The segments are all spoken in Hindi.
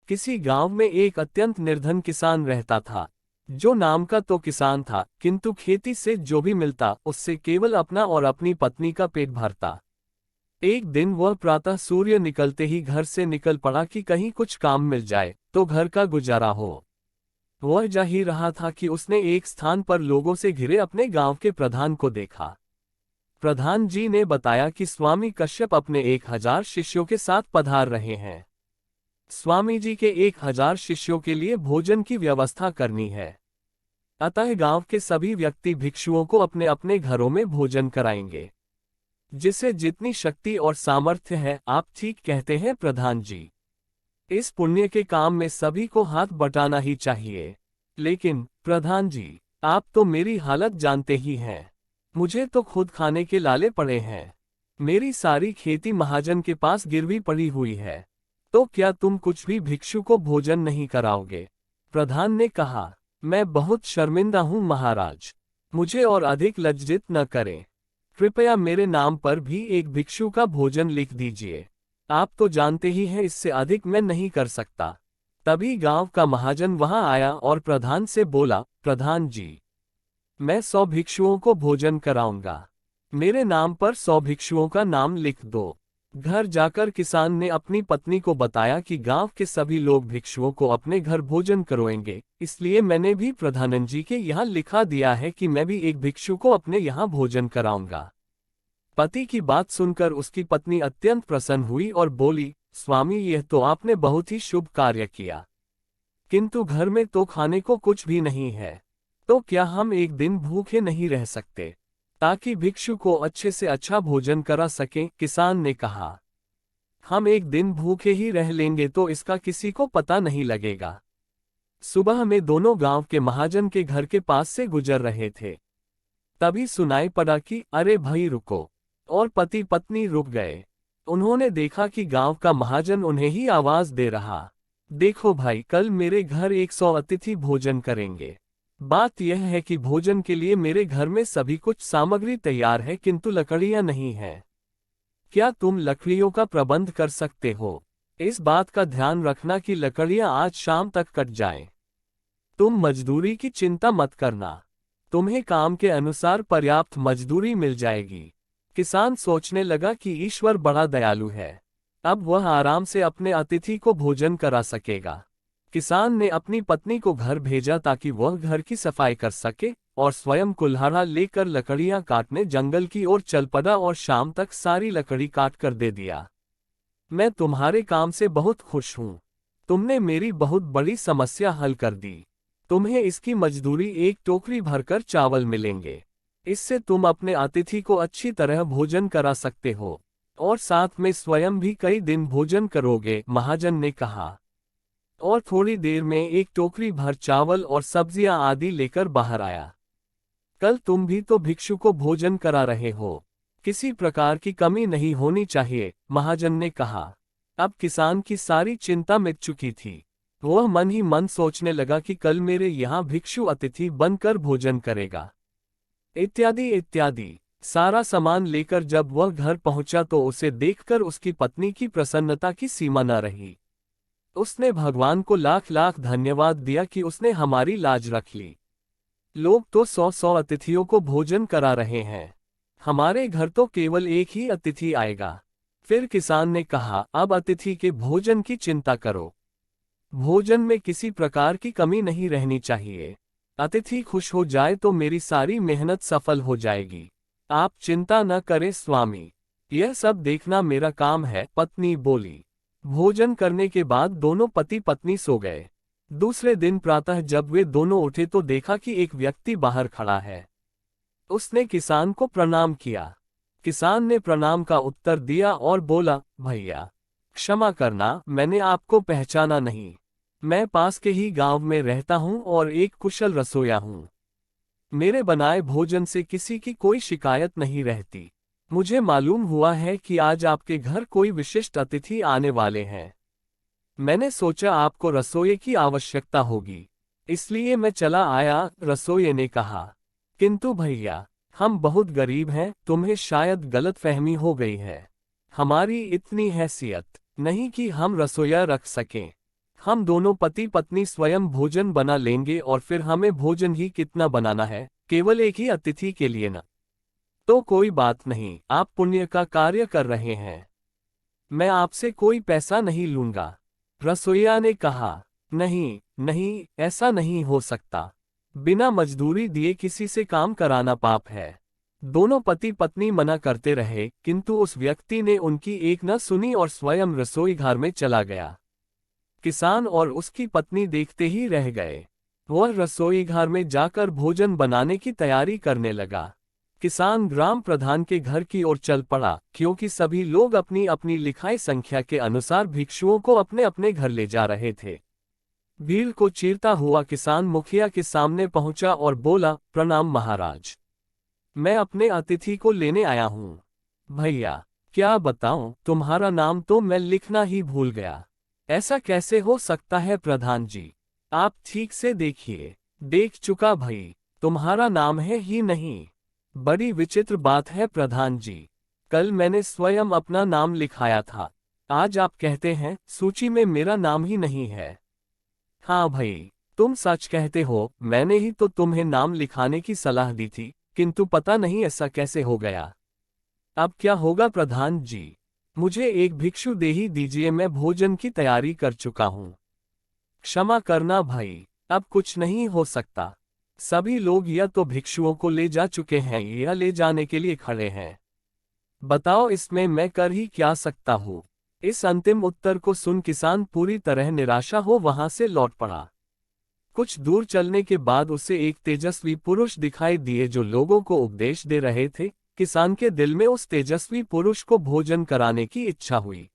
किसी गांव में एक अत्यंत निर्धन किसान रहता था, जो नाम का तो किसान था, किंतु खेती से जो भी मिलता उससे केवल अपना और अपनी पत्नी का पेट भरता। एक दिन वह प्रातः सूर्य निकलते ही घर से निकल पड़ा कि कहीं कुछ काम मिल जाए तो घर का गुजारा हो। वह जा ही रहा था कि उसने एक स्थान पर लोगों से घिरे अपने गांव के प्रधान को देखा। प्रधान जी ने बताया कि स्वामी कश्यप अपने 1000 शिष्यों के साथ पधार रहे हैं। स्वामी जी के 1000 शिष्यों के लिए भोजन की व्यवस्था करनी है। अतः गांव के सभी व्यक्ति भिक्षुओं को अपने अपने घरों में भोजन कराएंगे। जिसे जितनी शक्ति और सामर्थ्य है। आप ठीक कहते हैं प्रधान जी। इस पुण्य के काम में सभी को हाथ बटाना ही चाहिए। लेकिन प्रधान जी, आप तो मेरी हालत जानते ही हैं। मुझे तो खुद खाने के लाले पड़े हैं। मेरी सारी खेती महाजन के पास गिरवी पड़ी हुई है। तो क्या तुम कुछ भी भिक्षु को भोजन नहीं कराओगे? प्रधान ने कहा, मैं बहुत शर्मिंदा हूं महाराज। मुझे और अधिक लज्जित न करें। कृपया मेरे नाम पर भी एक भिक्षु का भोजन लिख दीजिए। आप तो जानते ही हैं इससे अधिक मैं नहीं कर सकता। तभी गांव का महाजन वहां आया और प्रधान से बोला, प्रधान जी, मैं 100 भिक्षुओं को भोजन कराऊंगा। मेरे नाम पर 100 भिक्षुओं का नाम लिख दो। घर जाकर किसान ने अपनी पत्नी को बताया कि गांव के सभी लोग भिक्षुओं को अपने घर भोजन करवाएंगे, इसलिए मैंने भी प्रधानन जी के यहाँ लिखा दिया है कि मैं भी एक भिक्षु को अपने यहाँ भोजन कराऊंगा। पति की बात सुनकर उसकी पत्नी अत्यंत प्रसन्न हुई और बोली, स्वामी, यह तो आपने बहुत ही शुभ कार्य किया, किंतु घर में तो खाने को कुछ भी नहीं है। तो क्या हम एक दिन भूखे नहीं रह सकते, ताकि भिक्षु को अच्छे से अच्छा भोजन करा सकें? किसान ने कहा, हम एक दिन भूखे ही रह लेंगे तो इसका किसी को पता नहीं लगेगा। सुबह में दोनों गांव के महाजन के घर के पास से गुजर रहे थे। तभी सुनाई पड़ा कि अरे भाई रुको, और पति पत्नी रुक गए। उन्होंने देखा कि गांव का महाजन उन्हें ही आवाज दे रहा, देखो भाई, कल मेरे घर 100 अतिथि भोजन करेंगे। बात यह है कि भोजन के लिए मेरे घर में सभी कुछ सामग्री तैयार है, किंतु लकड़ियां नहीं हैं। क्या तुम लकड़ियों का प्रबंध कर सकते हो? इस बात का ध्यान रखना कि लकड़ियां आज शाम तक कट जाएं। तुम मजदूरी की चिंता मत करना, तुम्हें काम के अनुसार पर्याप्त मजदूरी मिल जाएगी। किसान सोचने लगा कि ईश्वर बड़ा दयालु है, अब वह आराम से अपने अतिथि को भोजन करा सकेगा। किसान ने अपनी पत्नी को घर भेजा ताकि वह घर की सफाई कर सके और स्वयं कुल्हाड़ा लेकर लकड़ियां काटने जंगल की ओर चल पड़ा और शाम तक सारी लकड़ी काट कर दे दिया। मैं तुम्हारे काम से बहुत खुश हूँ। तुमने मेरी बहुत बड़ी समस्या हल कर दी। तुम्हें इसकी मजदूरी 1 टोकरी भरकर चावल मिलेंगे। इससे तुम अपने अतिथि को अच्छी तरह भोजन करा सकते हो और साथ में स्वयं भी कई दिन भोजन करोगे, महाजन ने कहा। और थोड़ी देर में 1 टोकरी भर चावल और सब्जियां आदि लेकर बाहर आया। कल तुम भी तो भिक्षु को भोजन करा रहे हो, किसी प्रकार की कमी नहीं होनी चाहिए, महाजन ने कहा। अब किसान की सारी चिंता मिट चुकी थी। वह मन ही मन सोचने लगा कि कल मेरे यहाँ भिक्षु अतिथि बनकर भोजन करेगा, इत्यादि इत्यादि। सारा सामान लेकर जब वह घर पहुंचा तो उसे देखकर उसकी पत्नी की प्रसन्नता की सीमा न रही। उसने भगवान को लाख लाख धन्यवाद दिया कि उसने हमारी लाज रख ली। लोग तो 100-100 अतिथियों को भोजन करा रहे हैं, हमारे घर तो केवल एक ही अतिथि आएगा। फिर किसान ने कहा, अब अतिथि के भोजन की चिंता करो। भोजन में किसी प्रकार की कमी नहीं रहनी चाहिए। अतिथि खुश हो जाए तो मेरी सारी मेहनत सफल हो जाएगी। आप चिंता न करें स्वामी, यह सब देखना मेरा काम है, पत्नी बोली। भोजन करने के बाद दोनों पति पत्नी सो गए। दूसरे दिन प्रातः जब वे दोनों उठे तो देखा कि एक व्यक्ति बाहर खड़ा है। उसने किसान को प्रणाम किया। किसान ने प्रणाम का उत्तर दिया और बोला, भैया क्षमा करना, मैंने आपको पहचाना नहीं। मैं पास के ही गांव में रहता हूं और एक कुशल रसोइया हूं। मेरे बनाए भोजन से किसी की कोई शिकायत नहीं रहती। मुझे मालूम हुआ है कि आज आपके घर कोई विशिष्ट अतिथि आने वाले हैं। मैंने सोचा आपको रसोइये की आवश्यकता होगी, इसलिए मैं चला आया, रसोइये ने कहा। किंतु भैया, हम बहुत गरीब हैं, तुम्हें शायद गलतफहमी हो गई है। हमारी इतनी हैसियत नहीं कि हम रसोइया रख सकें। हम दोनों पति पत्नी स्वयं भोजन बना लेंगे और फिर हमें भोजन ही कितना बनाना है, केवल एक ही अतिथि के लिए न। तो कोई बात नहीं, आप पुण्य का कार्य कर रहे हैं, मैं आपसे कोई पैसा नहीं लूंगा। रसोइया ने कहा, नहीं नहीं, ऐसा नहीं हो सकता। बिना मजदूरी दिए किसी से काम कराना पाप है। दोनों पति पत्नी मना करते रहे, किंतु उस व्यक्ति ने उनकी एक न सुनी और स्वयं रसोई घर में चला गया। किसान और उसकी पत्नी देखते ही रह गए। वह रसोई घर में जाकर भोजन बनाने की तैयारी करने लगा। किसान ग्राम प्रधान के घर की ओर चल पड़ा, क्योंकि सभी लोग अपनी अपनी लिखाई संख्या के अनुसार भिक्षुओं को अपने अपने घर ले जा रहे थे। भीड़ को चीरता हुआ किसान मुखिया के सामने पहुंचा और बोला, प्रणाम महाराज, मैं अपने अतिथि को लेने आया हूँ। भैया, क्या बताऊं, तुम्हारा नाम तो मैं लिखना ही भूल गया। ऐसा कैसे हो सकता है प्रधान जी, आप ठीक से देखिए। देख चुका भाई, तुम्हारा नाम है ही नहीं। बड़ी विचित्र बात है प्रधान जी, कल मैंने स्वयं अपना नाम लिखाया था, आज आप कहते हैं सूची में मेरा नाम ही नहीं है। हाँ भाई, तुम सच कहते हो, मैंने ही तो तुम्हें नाम लिखाने की सलाह दी थी, किंतु पता नहीं ऐसा कैसे हो गया। अब क्या होगा प्रधान जी, मुझे एक भिक्षु दे ही दीजिए, मैं भोजन की तैयारी कर चुका हूँ। क्षमा करना भाई, अब कुछ नहीं हो सकता। सभी लोग या तो भिक्षुओं को ले जा चुके हैं या ले जाने के लिए खड़े हैं। बताओ इसमें मैं कर ही क्या सकता हूँ। इस अंतिम उत्तर को सुन किसान पूरी तरह निराशा हो वहां से लौट पड़ा। कुछ दूर चलने के बाद उसे एक तेजस्वी पुरुष दिखाई दिए जो लोगों को उपदेश दे रहे थे। किसान के दिल में उस तेजस्वी पुरुष को भोजन कराने की इच्छा हुई।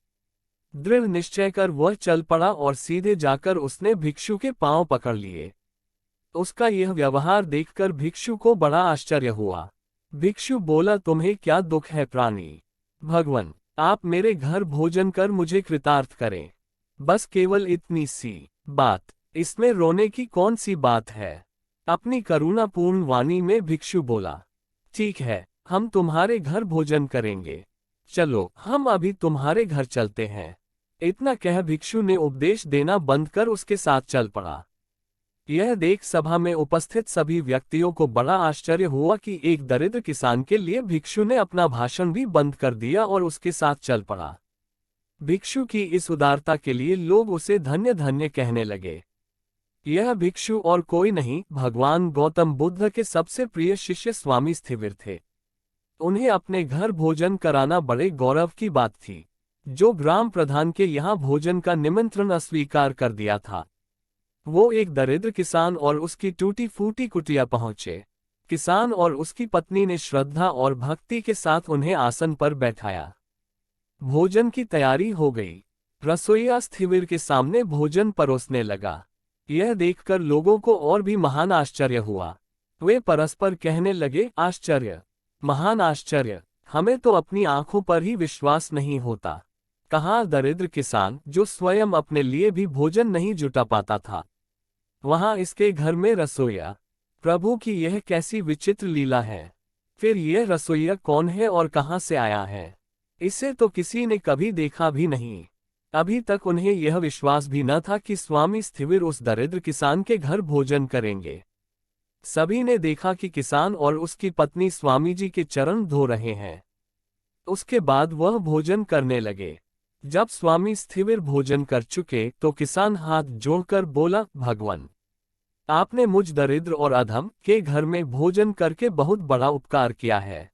दृढ़ निश्चय कर वह चल पड़ा और सीधे जाकर उसने भिक्षु के पांव पकड़ लिए। उसका यह व्यवहार देखकर भिक्षु को बड़ा आश्चर्य हुआ। भिक्षु बोला, तुम्हें क्या दुख है प्राणी? भगवान, आप मेरे घर भोजन कर मुझे कृतार्थ करें, बस केवल इतनी सी बात। इसमें रोने की कौन सी बात है? अपनी करुणापूर्ण वाणी में भिक्षु बोला, ठीक है, हम तुम्हारे घर भोजन करेंगे, चलो हम अभी तुम्हारे घर चलते हैं। इतना कह भिक्षु ने उपदेश देना बंद कर उसके साथ चल पड़ा। यह देख सभा में उपस्थित सभी व्यक्तियों को बड़ा आश्चर्य हुआ कि एक दरिद्र किसान के लिए भिक्षु ने अपना भाषण भी बंद कर दिया और उसके साथ चल पड़ा। भिक्षु की इस उदारता के लिए लोग उसे धन्य धन्य कहने लगे। यह भिक्षु और कोई नहीं, भगवान गौतम बुद्ध के सबसे प्रिय शिष्य स्वामी स्थिविर थे। उन्हें अपने घर भोजन कराना बड़े गौरव की बात थी। जो ग्राम प्रधान के यहाँ भोजन का निमंत्रण अस्वीकार कर दिया था, वो एक दरिद्र किसान और उसकी टूटी फूटी कुटिया पहुंचे। किसान और उसकी पत्नी ने श्रद्धा और भक्ति के साथ उन्हें आसन पर बैठाया। भोजन की तैयारी हो गई। रसोइया स्थिविर के सामने भोजन परोसने लगा। यह देखकर लोगों को और भी महान आश्चर्य हुआ। वे परस्पर कहने लगे, आश्चर्य, महान आश्चर्य, हमें तो अपनी आंखों पर ही विश्वास नहीं होता। कहाँ दरिद्र किसान जो स्वयं अपने लिए भी भोजन नहीं जुटा पाता था, वहां इसके घर में रसोइया। प्रभु की यह कैसी विचित्र लीला है। फिर यह रसोइया कौन है और कहां से आया है? इसे तो किसी ने कभी देखा भी नहीं। अभी तक उन्हें यह विश्वास भी न था कि स्वामी स्थिविर उस दरिद्र किसान के घर भोजन करेंगे। सभी ने देखा कि किसान और उसकी पत्नी स्वामी जी के चरण धो रहे हैं। उसके बाद वह भोजन करने लगे। जब स्वामी स्थिविर भोजन कर चुके तो किसान हाथ जोड़कर बोला, भगवान, आपने मुझ दरिद्र और अधम के घर में भोजन करके बहुत बड़ा उपकार किया है।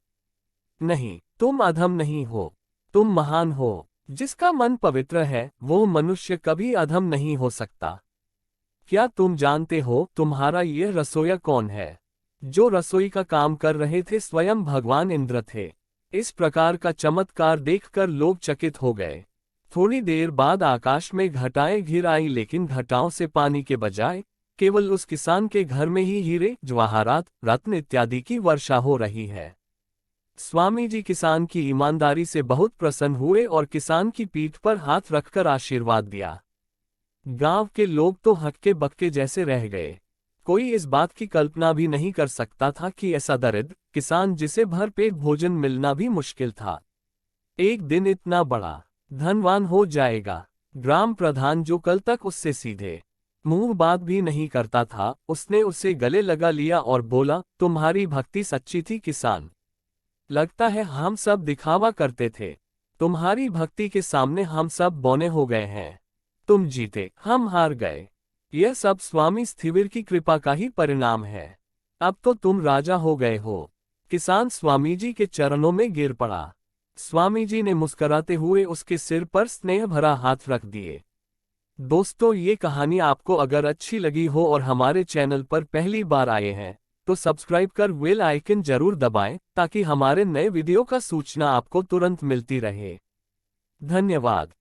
नहीं, तुम अधम नहीं हो, तुम महान हो। जिसका मन पवित्र है वो मनुष्य कभी अधम नहीं हो सकता। क्या तुम जानते हो तुम्हारा यह रसोइया कौन है? जो रसोई का काम कर रहे थे स्वयं भगवान इंद्र थे। इस प्रकार का चमत्कार देखकर लोग चकित हो गए। थोड़ी देर बाद आकाश में घटाएं घिर आई, लेकिन घटाओं से पानी के बजाय केवल उस किसान के घर में ही हीरे, जवाहरात, रत्न इत्यादि की वर्षा हो रही है। स्वामी जी किसान की ईमानदारी से बहुत प्रसन्न हुए और किसान की पीठ पर हाथ रखकर आशीर्वाद दिया। गांव के लोग तो हक्के बक्के जैसे रह गए। कोई इस बात की कल्पना भी नहीं कर सकता था कि ऐसा दरिद्र किसान जिसे भरपेट भोजन मिलना भी मुश्किल था, एक दिन इतना बड़ा धनवान हो जाएगा। ग्राम प्रधान जो कल तक उससे सीधे मुंह बात भी नहीं करता था, उसने उसे गले लगा लिया और बोला, तुम्हारी भक्ति सच्ची थी किसान। लगता है हम सब दिखावा करते थे। तुम्हारी भक्ति के सामने हम सब बौने हो गए हैं। तुम जीते, हम हार गए। यह सब स्वामी स्थिविर की कृपा का ही परिणाम है। अब तो तुम राजा हो गए हो। किसान स्वामी जी के चरणों में गिर पड़ा। स्वामी जी ने मुस्कुराते हुए उसके सिर पर स्नेह भरा हाथ रख दिए। दोस्तों, ये कहानी आपको अगर अच्छी लगी हो और हमारे चैनल पर पहली बार आए हैं तो सब्सक्राइब कर बेल आइकन जरूर दबाएं ताकि हमारे नए वीडियो का सूचना आपको तुरंत मिलती रहे। धन्यवाद।